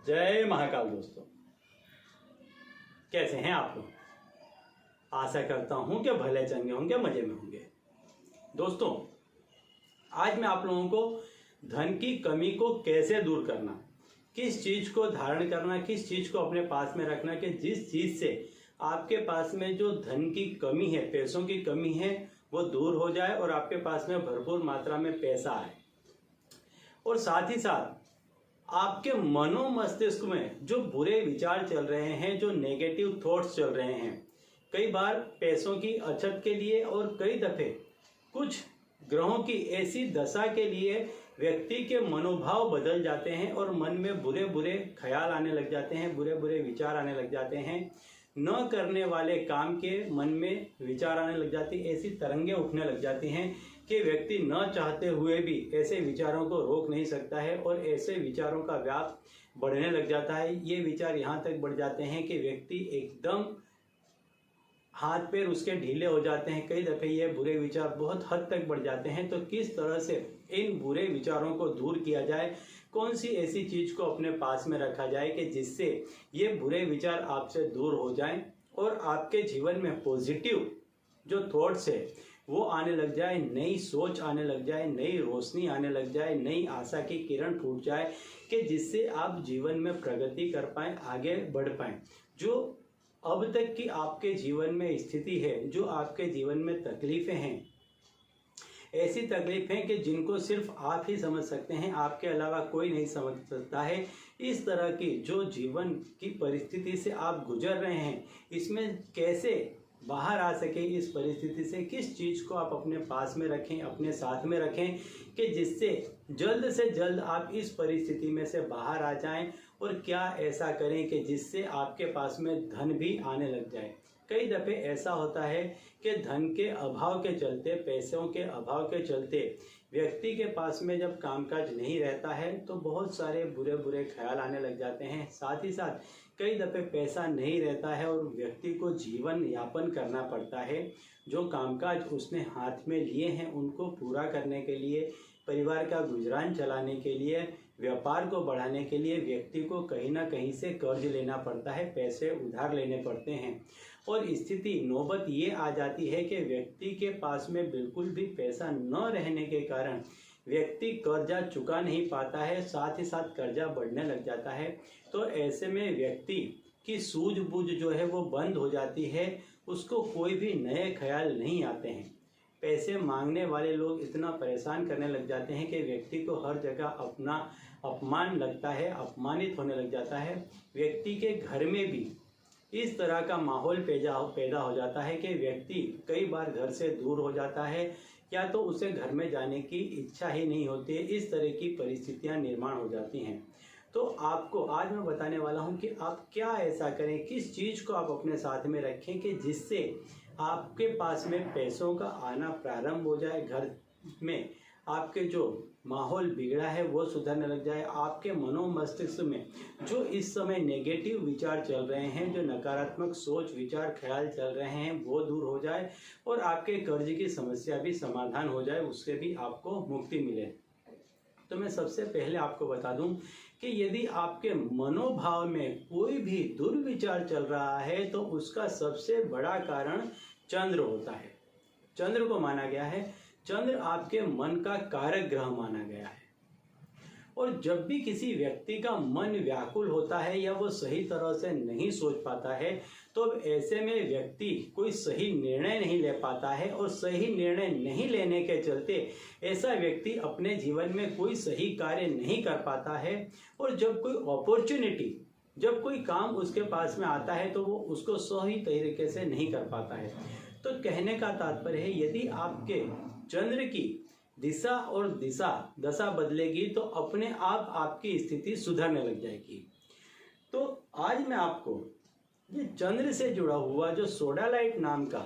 जय महाकाल दोस्तों, कैसे हैं आप लोग। आशा करता हूं कि भले चंगे होंगे, मजे में होंगे। दोस्तों, आज मैं आप लोगों को धन की कमी को कैसे दूर करना, किस चीज को धारण करना, किस चीज को अपने पास में रखना कि जिस चीज से आपके पास में जो धन की कमी है, पैसों की कमी है, वो दूर हो जाए और आपके पास में भरपूर मात्रा में पैसा आए। और साथ ही साथ आपके मनो मस्तिष्क में जो बुरे विचार चल रहे हैं, जो नेगेटिव थॉट्स चल रहे हैं, कई बार पैसों की अछत के लिए और कई दफे कुछ ग्रहों की ऐसी दशा के लिए व्यक्ति के मनोभाव बदल जाते हैं और मन में बुरे बुरे ख्याल आने लग जाते हैं, बुरे बुरे विचार आने लग जाते हैं। न करने वाले काम के मन में विचार आने लग जाती, ऐसी तरंगें उठने लग जाती हैं कि व्यक्ति न चाहते हुए भी ऐसे विचारों को रोक नहीं सकता है और ऐसे विचारों का व्याप बढ़ने लग जाता है। ये विचार यहाँ तक बढ़ जाते हैं कि व्यक्ति एकदम हाथ पैर उसके ढीले हो जाते हैं। कई दफ़े ये बुरे विचार बहुत हद तक बढ़ जाते हैं। तो किस तरह से इन बुरे विचारों को दूर किया जाए, कौन सी ऐसी चीज को अपने पास में रखा जाए कि जिससे ये बुरे विचार आपसे दूर हो जाएं और आपके जीवन में पॉजिटिव जो थॉट्स है वो आने लग जाए, नई सोच आने लग जाए, नई रोशनी आने लग जाए, नई आशा की किरण फूट जाए कि जिससे आप जीवन में प्रगति कर पाएं, आगे बढ़ पाएं। जो अब तक की आपके जीवन में स्थिति है, जो आपके जीवन में तकलीफें हैं, ऐसी तकलीफें कि जिनको सिर्फ आप ही समझ सकते हैं, आपके अलावा कोई नहीं समझ सकता है। इस तरह की जो जीवन की परिस्थिति से आप गुजर रहे हैं, इसमें कैसे बाहर आ सके, इस परिस्थिति से किस चीज़ को आप अपने पास में रखें, अपने साथ में रखें कि जिससे जल्द से जल्द आप इस परिस्थिति में से बाहर आ जाएं। और क्या ऐसा करें कि जिससे आपके पास में धन भी आने लग जाए। कई दफ़े ऐसा होता है कि धन के अभाव के चलते, पैसों के अभाव के चलते व्यक्ति के पास में जब कामकाज नहीं रहता है तो बहुत सारे बुरे बुरे ख्याल आने लग जाते हैं। साथ ही साथ कई दफ़े पैसा नहीं रहता है और व्यक्ति को जीवन यापन करना पड़ता है। जो कामकाज उसने हाथ में लिए हैं उनको पूरा करने के लिए, परिवार का गुजरान चलाने के लिए, व्यापार को बढ़ाने के लिए व्यक्ति को कहीं ना कहीं से कर्ज लेना पड़ता है, पैसे उधार लेने पड़ते हैं। और स्थिति नौबत ये आ जाती है कि व्यक्ति के पास में बिल्कुल भी पैसा न रहने के कारण व्यक्ति कर्जा चुका नहीं पाता है, साथ ही साथ कर्जा बढ़ने लग जाता है। तो ऐसे में व्यक्ति की सूझबूझ जो है वो बंद हो जाती है, उसको कोई भी नए ख्याल नहीं आते हैं। पैसे मांगने वाले लोग इतना परेशान करने लग जाते हैं कि व्यक्ति को हर जगह अपना अपमान लगता है, अपमानित होने लग जाता है। व्यक्ति के घर में भी इस तरह का माहौल पैदा हो जाता है कि व्यक्ति कई बार घर से दूर हो जाता है या तो उसे घर में जाने की इच्छा ही नहीं होती है। इस तरह की परिस्थितियां निर्माण हो जाती हैं। तो आपको आज मैं बताने वाला हूं कि आप क्या ऐसा करें, किस चीज़ को आप अपने साथ में रखें कि जिससे आपके पास में पैसों का आना प्रारंभ हो जाए, घर में आपके जो माहौल बिगड़ा है वो सुधरने लग जाए, आपके मनो मस्तिष्क में जो इस समय नेगेटिव विचार चल रहे हैं, जो नकारात्मक सोच विचार ख्याल चल रहे हैं वो दूर हो जाए और आपके कर्ज की समस्या भी समाधान हो जाए, उससे भी आपको मुक्ति मिले। तो मैं सबसे पहले आपको बता दूं कि यदि आपके मनोभाव में कोई भी दुर्विचार चल रहा है तो उसका सबसे बड़ा कारण चंद्र होता है। चंद्र को माना गया है, चंद्र आपके मन का कारक ग्रह माना गया है। और जब भी किसी व्यक्ति का मन व्याकुल होता है या वो सही तरह से नहीं सोच पाता है तो ऐसे में व्यक्ति कोई सही निर्णय नहीं ले पाता है और सही निर्णय नहीं लेने के चलते ऐसा व्यक्ति अपने जीवन में कोई सही कार्य नहीं कर पाता है। और जब कोई अपॉर्चुनिटी, जब कोई काम उसके पास में आता है तो वो उसको सही तरीके से नहीं कर पाता है। तो कहने का तात्पर्य है, यदि आपके चंद्र की दिशा और दशा बदलेगी तो अपने आप आपकी स्थिति सुधरने लग जाएगी। तो आज मैं आपको ये चंद्र से जुड़ा हुआ जो सोडालाइट नाम का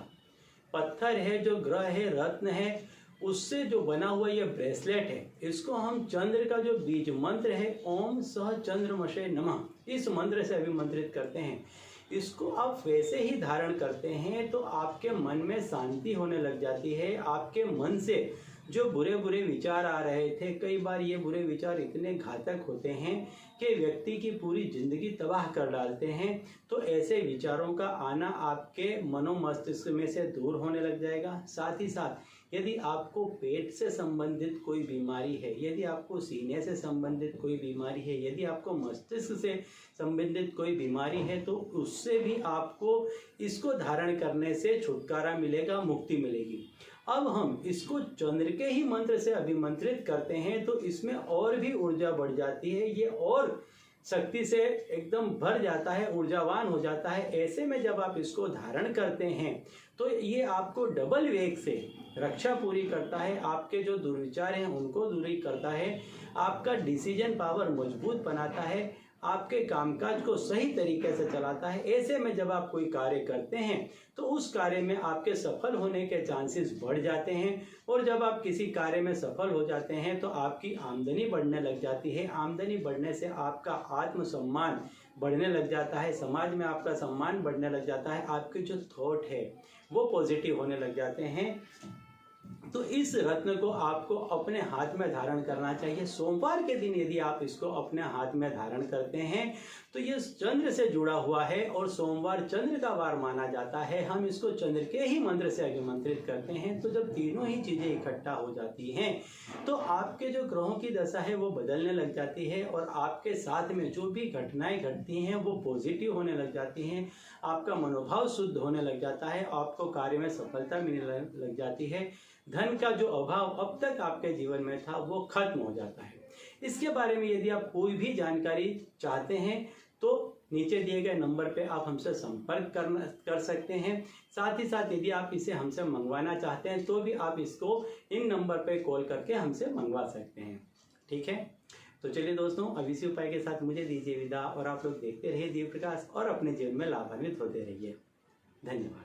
पत्थर है, जो ग्रह है, रत्न है, उससे जो बना हुआ ये ब्रेसलेट है, इसको हम चंद्र का जो बीज मंत्र है ओम सह चंद्रमशे नमः, इस मंत्र से अभिमंत्रित करते हैं। इसको आप वैसे ही धारण करते हैं तो आपके मन में शांति होने लग जाती है, आपके मन से जो बुरे बुरे विचार आ रहे थे, कई बार ये बुरे विचार इतने घातक होते हैं कि व्यक्ति की पूरी जिंदगी तबाह कर डालते हैं। तो ऐसे विचारों का आना आपके मनोमस्तिष्क में से दूर होने लग जाएगा। साथ ही साथ यदि आपको पेट से संबंधित कोई बीमारी है, यदि आपको सीने से संबंधित कोई बीमारी है, यदि आपको मस्तिष्क से संबंधित कोई बीमारी है, तो उससे भी आपको इसको धारण करने से छुटकारा मिलेगा, मुक्ति मिलेगी। अब हम इसको चंद्र के ही मंत्र से अभिमंत्रित करते हैं तो इसमें और भी ऊर्जा बढ़ जाती है, ये और शक्ति से एकदम भर जाता है, ऊर्जावान हो जाता है। ऐसे में जब आप इसको धारण करते हैं तो ये आपको डबल वेग से रक्षा पूरी करता है, आपके जो दुर्विचार हैं उनको दूरी करता है, आपका डिसीजन पावर मजबूत बनाता है, आपके कामकाज को सही तरीके से चलाता है। ऐसे में जब आप कोई कार्य करते हैं तो उस कार्य में आपके सफल होने के चांसेस बढ़ जाते हैं, और जब आप किसी कार्य में सफल हो जाते हैं तो आपकी आमदनी बढ़ने लग जाती है। आमदनी बढ़ने से आपका आत्मसम्मान बढ़ने लग जाता है, समाज में आपका सम्मान बढ़ने लग जाता है, आपके जो थॉट है वो पॉजिटिव होने लग जाते हैं। तो इस रत्न को आपको अपने हाथ में धारण करना चाहिए। सोमवार के दिन यदि आप इसको अपने हाथ में धारण करते हैं तो ये चंद्र से जुड़ा हुआ है और सोमवार चंद्र का वार माना जाता है। हम इसको चंद्र के ही मंत्र से अभिमंत्रित करते हैं। तो जब तीनों ही चीजें इकट्ठा हो जाती हैं तो आपके जो ग्रहों की दशा है वो बदलने लग जाती है, और आपके साथ में जो भी घटनाएं घटती हैं वो पॉजिटिव होने लग जाती हैं, आपका मनोभाव शुद्ध होने लग जाता है, आपको कार्य में सफलता मिलने लग जाती है, धन का जो अभाव अब तक आपके जीवन में था वो खत्म हो जाता है। इसके बारे में यदि आप कोई भी जानकारी चाहते हैं तो नीचे दिए गए नंबर पे आप हमसे संपर्क कर सकते हैं। साथ ही साथ यदि आप इसे हमसे मंगवाना चाहते हैं तो भी आप इसको इन नंबर पे कॉल करके हमसे मंगवा सकते हैं। ठीक है, तो चलिए दोस्तों, अब इसी उपाय के साथ मुझे दीजिए विदा, और आप लोग देखते रहिए दिव्य प्रकाश और अपने जीवन में लाभान्वित होते रहिए। धन्यवाद।